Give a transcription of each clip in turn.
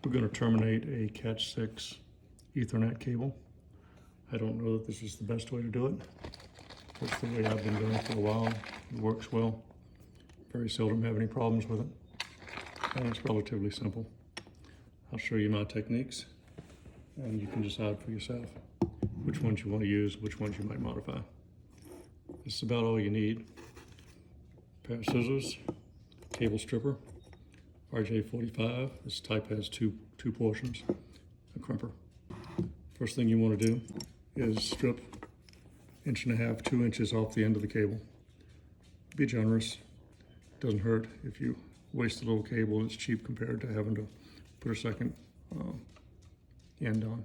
We're going to terminate a CAT6 Ethernet cable. I don't know that this is the best way to do it. That's the way I've been doing it for a while. It works well. Very seldom have any problems with it. And it's relatively simple. I'll show you my techniques and you can decide for yourself which ones you want to use, which ones you might modify. This is about all you need. A pair of scissors, cable stripper, RJ45. This type has two portions, a crimper. First thing you want to do is strip 1.5 inches, 2 inches off the end of the cable. Be generous. Doesn't hurt if you waste a little cable. It's cheap compared to having to put a second end on.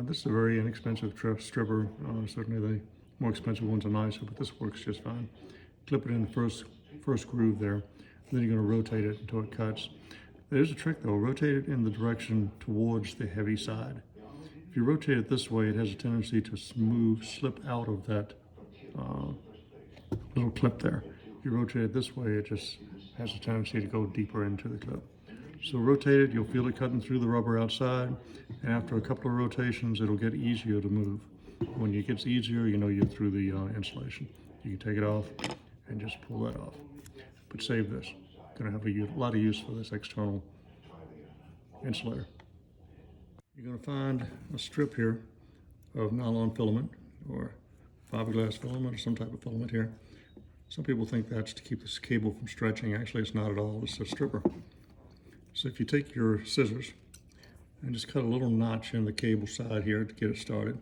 This is a very inexpensive stripper. Certainly the more expensive ones are nicer, but this works just fine. Clip it in the first groove there. Then you're going to rotate it until it cuts. There's a trick though. Rotate it in the direction towards the heavy side. If you rotate it this way, it has a tendency to slip out of that little clip there. If you rotate it this way, it just has a tendency to go deeper into the clip. So rotate it, you'll feel it cutting through the rubber outside, and after a couple of rotations, it'll get easier to move. When it gets easier, you know you're through the insulation. You can take it off and just pull that off. But save this. Gonna have a lot of use for this external insulator. You're gonna find a strip here of nylon filament or fiberglass filament or some type of filament here. Some people think that's to keep this cable from stretching. Actually, it's not at all. It's a stripper. So if you take your scissors and just cut a little notch in the cable side here to get it started,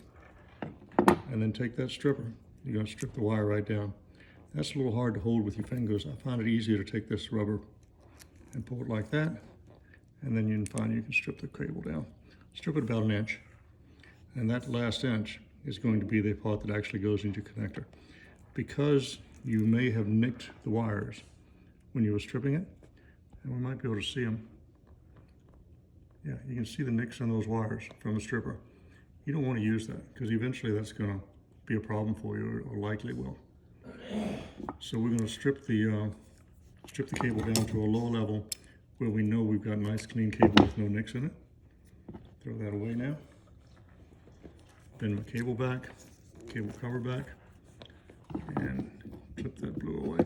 and then take that stripper, you're gonna strip the wire right down. That's a little hard to hold with your fingers. I find it easier to take this rubber and pull it like that, and then you can find you can strip the cable down. Strip it about 1 inch, and that last inch is going to be the part that actually goes into your connector. Because you may have nicked the wires when you were stripping it, and we might be able to see them. Yeah, you can see the nicks on those wires from the stripper. You don't want to use that because eventually that's going to be a problem for you, or likely will. So we're going to strip the cable down to a low level where we know we've got nice clean cable with no nicks in it. Throw that away now. Bend my cable back, cable cover back, and clip that blue away.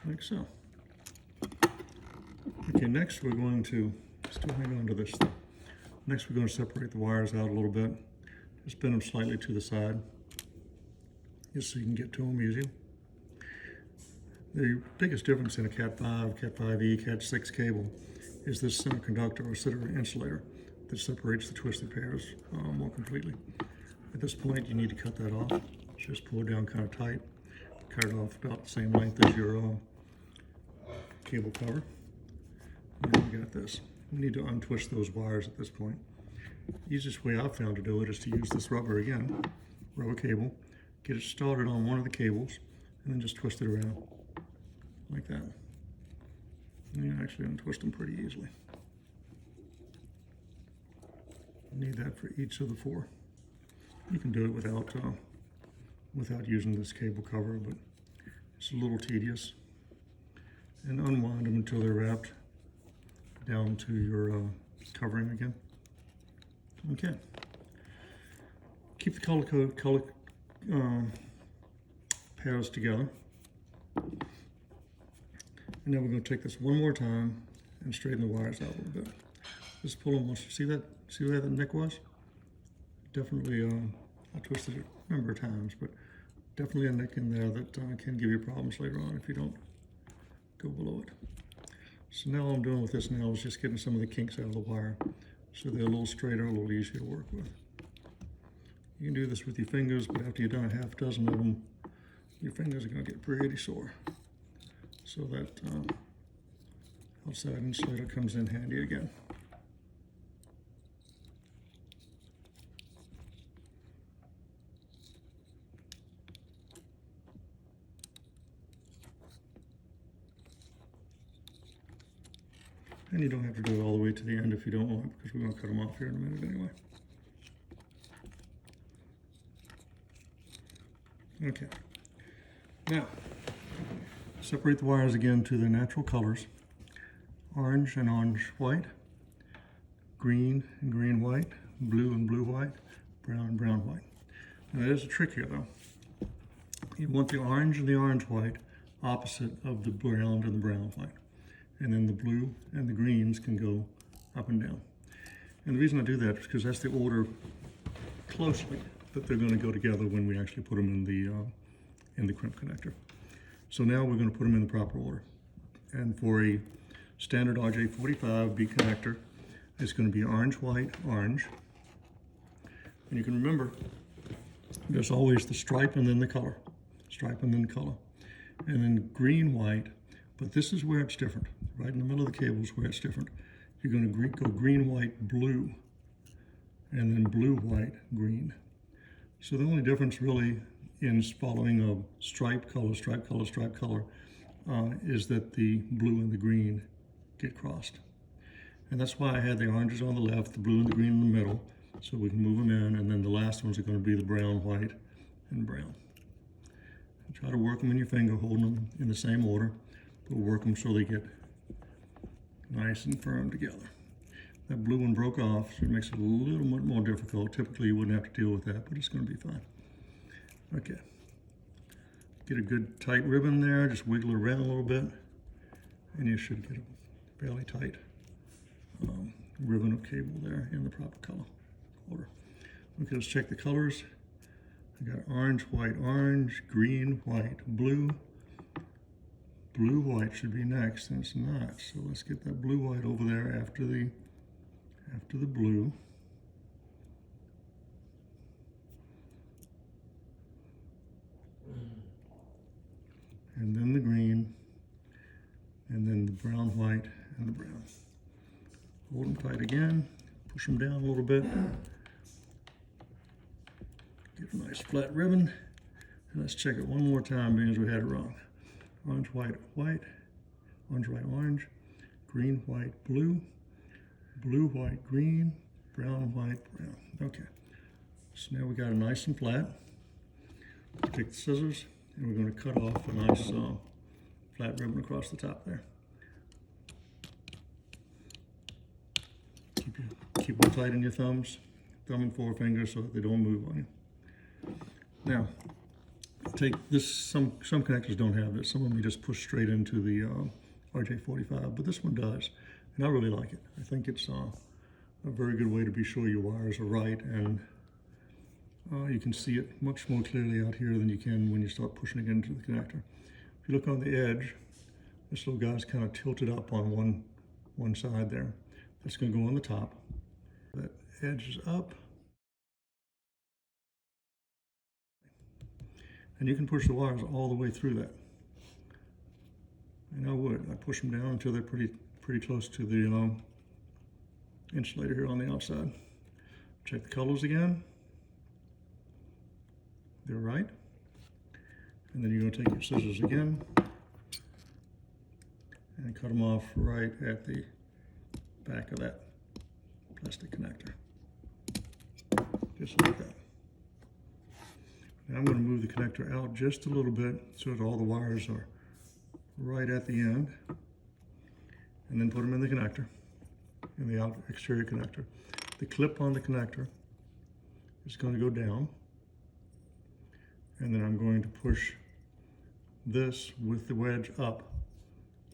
Like so. Okay, next we're going to, still hang on to this thing. Next we're going to separate the wires out a little bit. Just bend them slightly to the side, just so you can get to them easy. The biggest difference in a CAT5, CAT5E, CAT6 cable is this semiconductor or center insulator that separates the twisted pairs more completely. At this point you need to cut that off. Just pull it down kind of tight. Cut it off about the same length as your cable cover. And then we got this. We need to untwist those wires at this point. The easiest way I've found to do it is to use this rubber again, rubber cable, get it started on one of the cables, and then just twist it around like that. And you can actually untwist them pretty easily. You need that for each of the 4. You can do it without using this cable cover, but it's a little tedious. And unwind them until they're wrapped down to your covering again. Okay. Keep the color pairs together. And now we're going to take this one more time and straighten the wires out a little bit. Just pull them once. See where the nick was? Definitely, I twisted it a number of times, but definitely a nick in there that can give you problems later on if you don't go below it. So now all I'm doing with this now is just getting some of the kinks out of the wire so they're a little straighter, a little easier to work with. You can do this with your fingers, but after you've done a half dozen of them, your fingers are going to get pretty sore. So that outside insulator comes in handy again. And you don't have to do it all the way to the end if you don't want, because we're going to cut them off here in a minute anyway. Okay. Now, separate the wires again to their natural colors. Orange and orange-white, green and green-white, blue and blue-white, brown and brown-white. Now there's a trick here though. You want the orange and the orange-white opposite of the brown and the brown-white. And then the blue and the greens can go up and down. And the reason I do that is because that's the order closely that they're going to go together when we actually put them in the crimp connector. So now we're going to put them in the proper order. And for a standard RJ45 B connector, it's going to be orange, white, orange. And you can remember, there's always the stripe and then the color. Stripe and then color. And then green, white, but this is where it's different. Right in the middle of the cable is where it's different. You're going to go green, white, blue, and then blue, white, green. So the only difference really in following a stripe color, is that the blue and the green get crossed. And that's why I had the oranges on the left, the blue and the green in the middle, so we can move them in, and then the last ones are going to be the brown, white, and brown. And try to work them in your finger, holding them in the same order, but work them so they get nice and firm together. That blue one broke off, so it makes it a little bit more difficult. Typically you wouldn't have to deal with that, but it's going to be fine. Okay. Get a good tight ribbon there, just wiggle it around a little bit, and you should get a fairly tight ribbon of cable there in the proper color order. Okay, let's check the colors. I got orange, white, orange, green, white, blue. Blue, white should be next, and it's not. So let's get that blue, white over there after the blue. And then the green, and then the brown, white, and the brown. Hold them tight again, push them down a little bit. Get a nice flat ribbon, and let's check it one more time because we had it wrong. Orange, white, white, orange, white, orange, green, white, blue, blue, white, green, brown, white, brown. Okay, so now we got it nice and flat. Take the scissors, and we're going to cut off a nice flat ribbon across the top there. Keep them tight in your thumbs, thumb and forefinger, so that they don't move on you. Now, take this. Some connectors don't have this. Some of them you just push straight into the RJ45, but this one does, and I really like it. I think it's a very good way to be sure your wires are right, and you can see it much more clearly out here than you can when you start pushing it into the connector. If you look on the edge, this little guy's kind of tilted up on one side there. That's going to go on the top. That edge is up. And you can push the wires all the way through that. And I would. I push them down until they're pretty close to the insulator here on the outside. Check the colors again. They're right. And then you're going to take your scissors again and cut them off right at the back of that plastic connector. Just like that. Now I'm going to move the connector out just a little bit so that all the wires are right at the end, and then put them in the connector, in the exterior connector. The clip on the connector is going to go down, and then I'm going to push this with the wedge up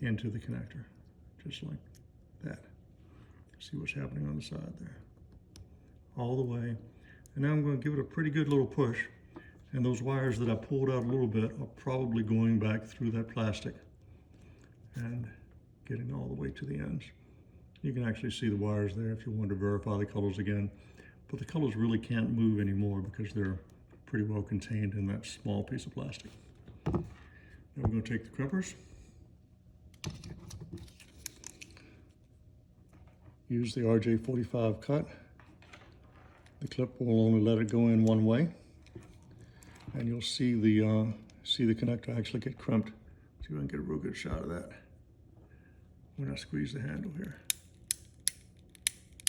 into the connector, just like that. See what's happening on the side there. All the way. And now I'm going to give it a pretty good little push. And those wires that I pulled out a little bit are probably going back through that plastic and getting all the way to the ends. You can actually see the wires there if you want to verify the colors again. But the colors really can't move anymore because they're pretty well contained in that small piece of plastic. Now we're going to take the crimpers. Use the RJ45 cut. The clip will only let it go in one way. And you'll see the connector actually get crimped. See if I can get a real good shot of that when I squeeze the handle here.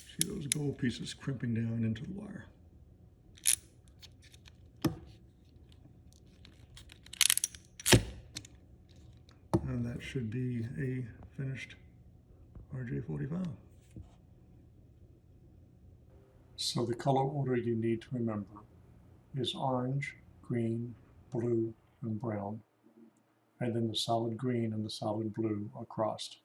See those gold pieces crimping down into the wire. that should be a finished RJ45. So the color order you need to remember is orange, green, blue, and brown, and then the solid green and the solid blue are crossed.